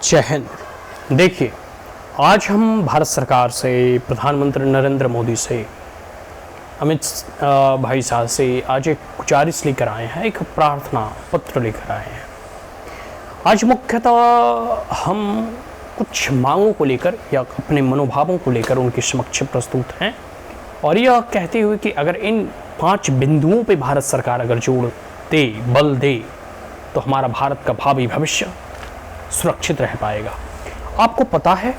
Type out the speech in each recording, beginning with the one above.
जय हिंद। देखिए, आज हम भारत सरकार से, प्रधानमंत्री नरेंद्र मोदी से, अमित भाई साहब से आज एक गुजारिश लेकर आए हैं, एक प्रार्थना पत्र लेकर आए हैं। आज मुख्यतः हम कुछ मांगों को लेकर या अपने मनोभावों को लेकर उनके समक्ष प्रस्तुत हैं और यह कहते हुए कि अगर इन 5 बिंदुओं पे भारत सरकार अगर जोड़ दे, बल दे, तो हमारा भारत का भावी भविष्य सुरक्षित रह पाएगा। आपको पता है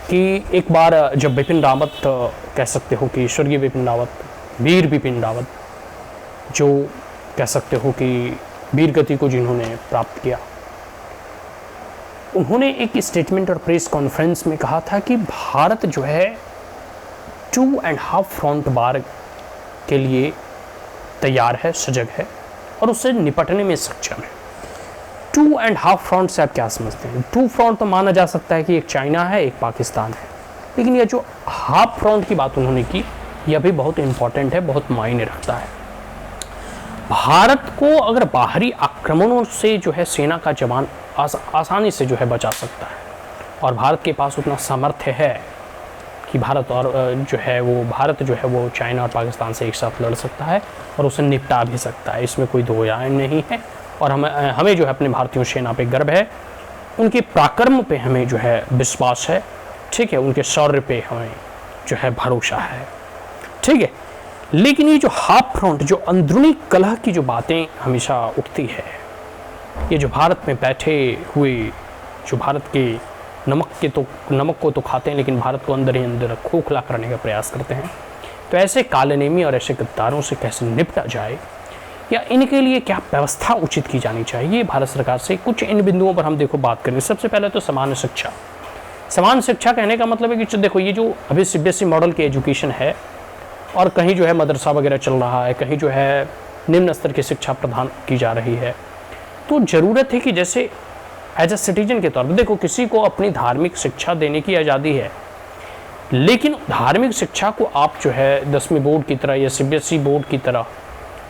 कि एक बार जब बिपिन रावत, कह सकते हो कि स्वर्गीय बिपिन रावत, वीर बिपिन रावत, जो कह सकते हो कि वीर गति को जिन्होंने प्राप्त किया, उन्होंने एक स्टेटमेंट और प्रेस कॉन्फ्रेंस में कहा था कि भारत जो है 2.5 फ्रंट वार के लिए तैयार है, सजग है और उससे निपटने में सक्षम है। 2.5 फ्रंट से आप क्या समझते हैं? 2 फ्रंट तो माना जा सकता है कि एक चाइना है, एक पाकिस्तान है, लेकिन यह जो हाफ फ्रंट की बात उन्होंने की, यह भी बहुत इंपॉर्टेंट है, बहुत मायने रखता है। भारत को अगर बाहरी आक्रमणों से जो है सेना का जवान आसानी से जो है बचा सकता है और भारत के पास उतना सामर्थ्य है कि भारत जो है वो चाइना और पाकिस्तान से एक साथ लड़ सकता है और उसे निपटा भी सकता है, इसमें कोई दो राय नहीं है। और हमें जो है अपने भारतीय सेना पे गर्व है, उनके पराक्रम पे हमें जो है विश्वास है, ठीक है, उनके शौर्य पे हमें जो है भरोसा है, ठीक है। लेकिन ये जो हाफ फ्रंट, जो अंदरूनी कलह की जो बातें हमेशा उठती है, ये जो भारत में बैठे हुए, जो भारत के नमक को तो खाते हैं लेकिन भारत को अंदर ही अंदर खोखला करने का प्रयास करते हैं, तो ऐसे कालेनेमी और ऐसे गद्दारों से कैसे निपटा जाए या इनके लिए क्या व्यवस्था उचित की जानी चाहिए भारत सरकार से, कुछ इन बिंदुओं पर हम देखो बात करेंगे। सबसे पहले तो समान शिक्षा। समान शिक्षा कहने का मतलब है कि देखो, ये जो अभी सीबीएसई मॉडल की एजुकेशन है और कहीं जो है मदरसा वगैरह चल रहा है, कहीं जो है निम्न स्तर की शिक्षा प्रदान की जा रही है, तो ज़रूरत है कि जैसे एज ए सिटीजन के तौर पर देखो, किसी को अपनी धार्मिक शिक्षा देने की आज़ादी है, लेकिन धार्मिक शिक्षा को आप जो है 10वीं बोर्ड की तरह या सीबीएसई बोर्ड की तरह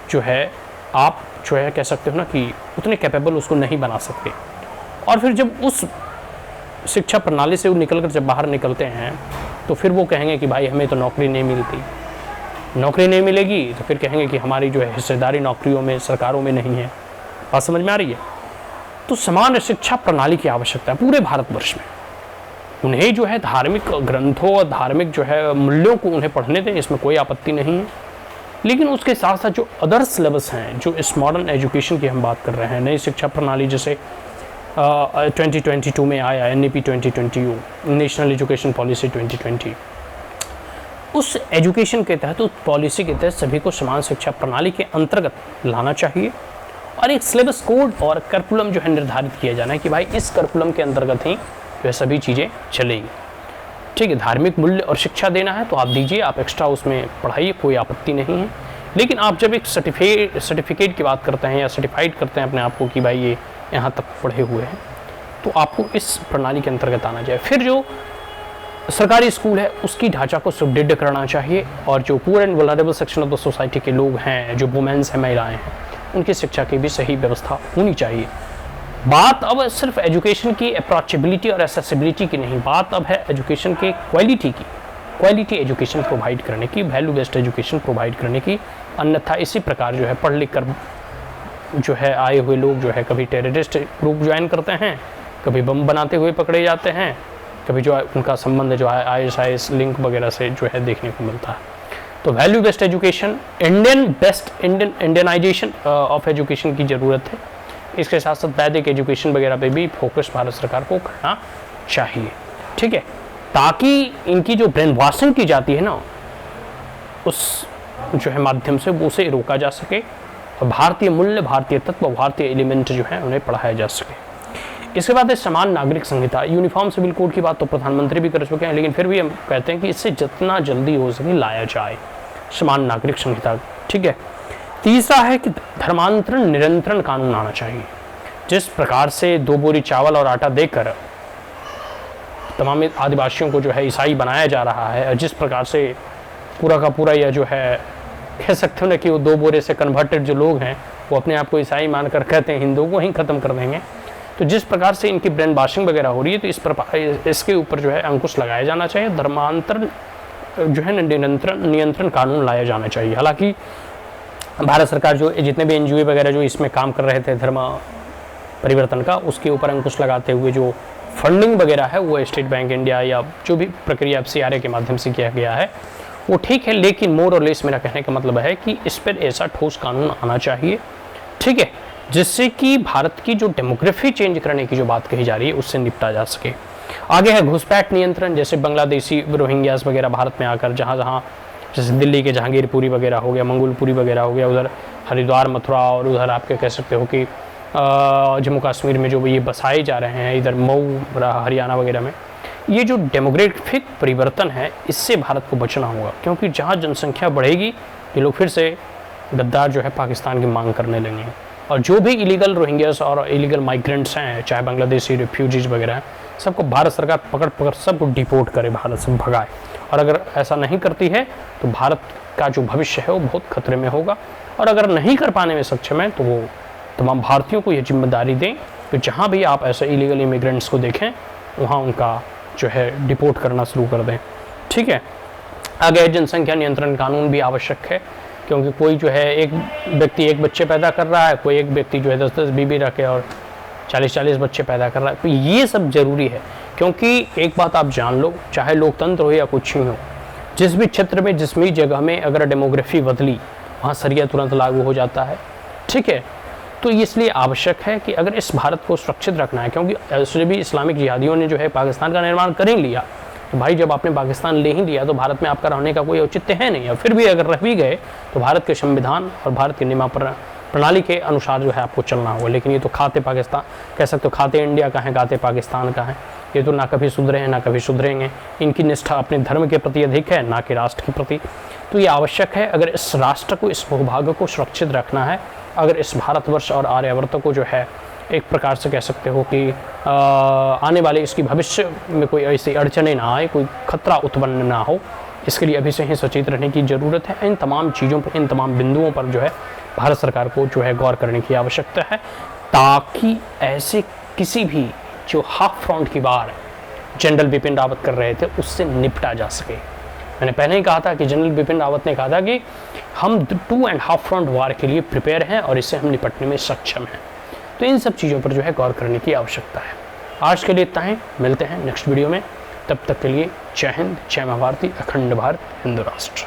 जो है आप जो है कह सकते हो ना कि उतने कैपेबल उसको नहीं बना सकते। और फिर जब उस शिक्षा प्रणाली से वो निकलकर जब बाहर निकलते हैं तो फिर वो कहेंगे कि भाई हमें तो नौकरी नहीं मिलती, नौकरी नहीं मिलेगी तो फिर कहेंगे कि हमारी जो है हिस्सेदारी नौकरियों में, सरकारों में नहीं है। बात समझ में आ रही है? तो समान शिक्षा प्रणाली की आवश्यकता है पूरे भारतवर्ष में। उन्हें जो है धार्मिक ग्रंथों और धार्मिक जो है मूल्यों को उन्हें पढ़ने दें, इसमें कोई आपत्ति नहीं है, लेकिन उसके साथ साथ जो अदर सिलेबस हैं, जो इस मॉडर्न एजुकेशन की हम बात कर रहे हैं, नई शिक्षा प्रणाली जैसे 2022 में आया NEP 2020, नेशनल एजुकेशन पॉलिसी 2020, उस एजुकेशन के तहत, उस पॉलिसी के तहत सभी को समान शिक्षा प्रणाली के अंतर्गत लाना चाहिए और एक सिलेबस कोड और करिकुलम जो है निर्धारित किया जाना है कि भाई इस करिकुलम के अंतर्गत ही जो है सभी चीज़ें चलेंगी, ठीक है। धार्मिक मूल्य और शिक्षा देना है तो आप दीजिए, आप एक्स्ट्रा उसमें पढ़ाइए, कोई आपत्ति नहीं है। लेकिन आप जब एक सर्टिफिकेट की बात करते हैं या सर्टिफाइड करते हैं अपने आप को कि भाई ये यहाँ तक पढ़े हुए हैं, तो आपको इस प्रणाली के अंतर्गत आना चाहिए। फिर जो सरकारी स्कूल है उसकी ढांचा को सुदृढ़ करना चाहिए और जो poor and vulnerable section of the society के लोग हैं, जो वुमेन्स हैं, महिलाएँ हैं, उनकी शिक्षा की भी सही व्यवस्था होनी चाहिए। बात अब सिर्फ एजुकेशन की अप्रोचेबिलिटी और एक्सेसिबिलिटी की नहीं, बात अब है एजुकेशन के क्वालिटी की, क्वालिटी एजुकेशन प्रोवाइड करने की, वैल्यू बेस्ड एजुकेशन प्रोवाइड करने की। अन्यथा इसी प्रकार जो है पढ़ लिख कर जो है आए हुए लोग जो है कभी टेररिस्ट ग्रुप ज्वाइन करते हैं, कभी बम बनाते हुए पकड़े जाते हैं, कभी जो उनका संबंध जो है ISIS लिंक वगैरह से जो है देखने को मिलता है। तो value based education, Indianisation of education की ज़रूरत है। इसके साथ साथ वैदिक एजुकेशन वगैरह पे भी फोकस भारत सरकार को करना चाहिए, ठीक है, ताकि इनकी जो ब्रेन वॉशिंग की जाती है ना, उस जो है माध्यम से वो उसे रोका जा सके और भारतीय मूल्य, भारतीय तत्व, भारतीय एलिमेंट जो है उन्हें पढ़ाया जा सके। इसके बाद समान नागरिक संहिता, यूनिफॉर्म सिविल कोड की बात तो प्रधानमंत्री भी कर चुके हैं, लेकिन फिर भी हम कहते हैं कि इससे जितना जल्दी हो सके लाया जाए समान नागरिक संहिता, ठीक है। तीसरा है कि धर्मांतरण नियंत्रण कानून आना चाहिए। जिस प्रकार से 2 बोरी चावल और आटा देकर तमाम आदिवासियों को जो है ईसाई बनाया जा रहा है, और जिस प्रकार से पूरा का पूरा यह जो है कह सकते हो ना कि वो 2 बोरे से कन्वर्टेड जो लोग हैं वो अपने आप को ईसाई मानकर कहते हैं हिंदुओं को ही ख़त्म कर देंगे, तो जिस प्रकार से इनकी ब्रेन वॉशिंग वगैरह हो रही है, तो इसके ऊपर जो है अंकुश लगाया जाना चाहिए, धर्मांतरण जो है नियंत्रण कानून लाया जाना चाहिए। हालांकि भारत सरकार जो जितने भी एनजीओ वगैरह जो इसमें काम कर रहे थे धर्म परिवर्तन का, उसके ऊपर अंकुश लगाते हुए जो फंडिंग वगैरह है वो स्टेट बैंक इंडिया या जो भी प्रक्रिया FCRA के माध्यम से किया गया है वो ठीक है, लेकिन मोर और लेस मेरा कहने का मतलब है कि इस पर ऐसा ठोस कानून आना चाहिए, ठीक है, जिससे कि भारत की जो डेमोग्राफी चेंज करने की जो बात कही जा रही है उससे निपटा जा सके। आगे है घुसपैठ नियंत्रण, जैसे बांग्लादेशी रोहिंग्यास वगैरह भारत में आकर जहाँ जैसे दिल्ली के जहांगीरपुरी वगैरह हो गया, मंगोलपुरी वगैरह हो गया, उधर हरिद्वार मथुरा और उधर आपके कह सकते हो कि जम्मू कश्मीर में जो ये बसाए जा रहे हैं, इधर मऊ हरियाणा वगैरह में, ये जो डेमोग्राफिक परिवर्तन है इससे भारत को बचना होगा, क्योंकि जहाँ जनसंख्या बढ़ेगी ये लोग फिर से गद्दार जो है पाकिस्तान की मांग करने लगेंगे। और जो भी इलीगल रोहिंग्यास और इलीगल माइग्रेंट्स हैं, चाहे बांग्लादेशी रिफ्यूजीज वगैरह हैं, सबको भारत सरकार पकड़ सबको डिपोर्ट करे, भारत से भगाए। और अगर ऐसा नहीं करती है तो भारत का जो भविष्य है वो बहुत खतरे में होगा। और अगर नहीं कर पाने में सक्षम है तो वो तमाम भारतीयों को ये जिम्मेदारी दें कि जहाँ भी आप ऐसे इलीगल इमिग्रेंट्स को देखें वहाँ उनका जो है डिपोर्ट करना शुरू कर दें, ठीक है। आगे जनसंख्या नियंत्रण कानून भी आवश्यक है, क्योंकि कोई जो है एक व्यक्ति एक बच्चे पैदा कर रहा है, कोई एक व्यक्ति जो है 10-10 बीबी रखे और 40-40 बच्चे पैदा कर रहा है, तो ये सब जरूरी है। क्योंकि एक बात आप जान लो, चाहे लोकतंत्र हो या कुछ ही हो, जिस भी क्षेत्र में जिस भी जगह में अगर डेमोग्राफी बदली वहाँ शरिया तुरंत लागू हो जाता है, ठीक है। तो इसलिए आवश्यक है कि अगर इस भारत को सुरक्षित रखना है, क्योंकि ऐसे भी इस्लामिक जिहादियों ने जो है पाकिस्तान का निर्माण कर ही लिया, तो भाई जब आपने पाकिस्तान ले ही लिया तो भारत में आपका रहने का कोई औचित्य है नहीं। और फिर भी अगर रह भी गए तो भारत के संविधान और भारत की नियम प्रणाली के अनुसार जो है आपको चलना होगा। लेकिन ये तो खाते पाकिस्तान कह सकते हो, खाते इंडिया का है, गाते पाकिस्तान का है। ये तो ना कभी सुधरे हैं ना कभी सुधरेंगे। इनकी निष्ठा अपने धर्म के प्रति अधिक है, ना कि राष्ट्र के प्रति। तो ये आवश्यक है, अगर इस राष्ट्र को, इस भूभाग को सुरक्षित रखना है, अगर इस भारतवर्ष और आर्यावर्त को जो है एक प्रकार से कह सकते हो कि आने वाले इसकी भविष्य में कोई ऐसी अड़चने ना आए, कोई खतरा उत्पन्न ना हो, इसके लिए अभी से ही सचेत रहने की ज़रूरत है। इन तमाम चीज़ों पर, इन तमाम बिंदुओं पर जो है भारत सरकार को जो है गौर करने की आवश्यकता है, ताकि ऐसे किसी भी जो हाफ फ्रंट की बार जनरल बिपिन रावत कर रहे थे उससे निपटा जा सके। मैंने पहले ही कहा था कि जनरल बिपिन रावत ने कहा था कि हम 2.5 फ्रंट वार के लिए प्रिपेयर हैं और इससे हम निपटने में सक्षम हैं। तो इन सब चीज़ों पर जो है गौर करने की आवश्यकता है। आज के लिए इतना ही, मिलते हैं नेक्स्ट वीडियो में। तब तक के लिए जय हिंद, जय महाभारती, अखंड भारत, हिंदू राष्ट्र।